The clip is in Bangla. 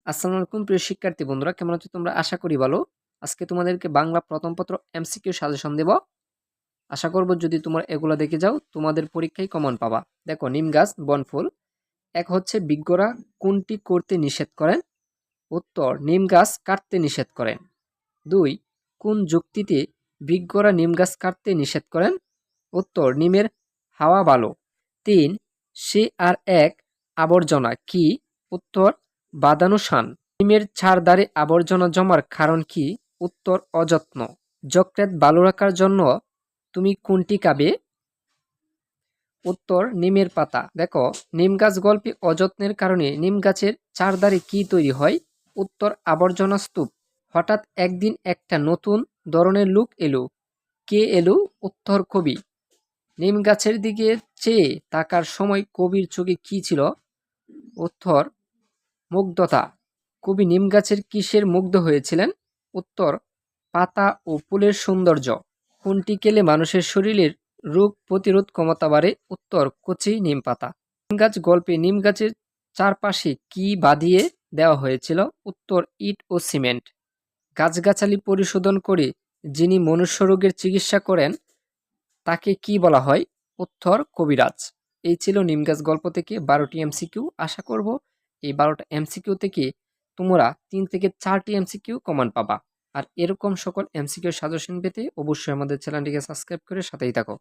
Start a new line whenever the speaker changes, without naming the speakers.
আসসালামু আলাইকুম প্রিয় শিক্ষার্থী বন্ধুরা, কেমন আছো তোমরা? আশা করি ভালো। আজকে তোমাদেরকে বাংলা প্রথম পত্র এমসিকিউ সাজেশন দেব। আশা করব যদি তোমরা এগুলো দেখে যাও তোমাদের পরীক্ষায় কমন পাবা। দেখো, নিম গাছ বনফুল। এক হচ্ছে বিজ্ঞরা কোনটি করতে নিষেধ করেন? উত্তর, নিম গাছ কাটতে নিষেধ করেন। 2, কোন যুক্তিতে বিজ্ঞরা নিম গাছ কাটতে নিষেধ করেন? উত্তর, নিমের হাওয়া ভালো। 3, সে আর এক আবর্জনা কি? উত্তর, বাদানুসান। নিমের ছাড়দারে আবর্জনা জমার কারণ কি? উত্তর, অযত্ন। যকৃৎ ভালো রাখার জন্য তুমি কোনটি খাবে? উত্তর, নিমের পাতা। দেখো, নিম গাছ গল্পে অযত্নের কারণে নিম গাছের চারধারে কি তৈরি হয়? উত্তর, আবর্জনা স্তূপ। হঠাৎ একদিন একটা নতুন ধরনের লোক এলো। কে এলো? উত্তর, কবি। নিম গাছের দিকে চেয়ে তাকার সময় কবির চোখে কি ছিল? উত্তর, মুগ্ধতা। কবি নিম গাছের কিসের মুগ্ধ হয়েছিলেন? উত্তর, পাতা ও ফুলের সৌন্দর্য। কোনটি খেলে মানুষের শরীরের রোগ প্রতিরোধ ক্ষমতা বাড়ে? উত্তর, কচি নিম পাতা। নিম গাছ গল্পে নিম গাছের চারপাশে কি বাঁধিয়ে দেওয়া হয়েছিল? উত্তর, ইট ও সিমেন্ট। গাছগাছালি পরিশোধন করে যিনি মনুষ্য রোগের চিকিৎসা করেন তাকে কি বলা হয়? উত্তর, কবিরাজ। এই ছিল নিম গাছ গল্প থেকে 12টি এমসিকিউ। আশা করব এই 12টা এমসিকিউ থেকে তোমরা 3 থেকে 4টি এমসিকিউ কমন পাবা। আর এরকম সকল এমসিকিউ সাজেশন পেতে অবশ্যই আমাদের চ্যানেলটিকে সাবস্ক্রাইব করে সাথেই থাকো।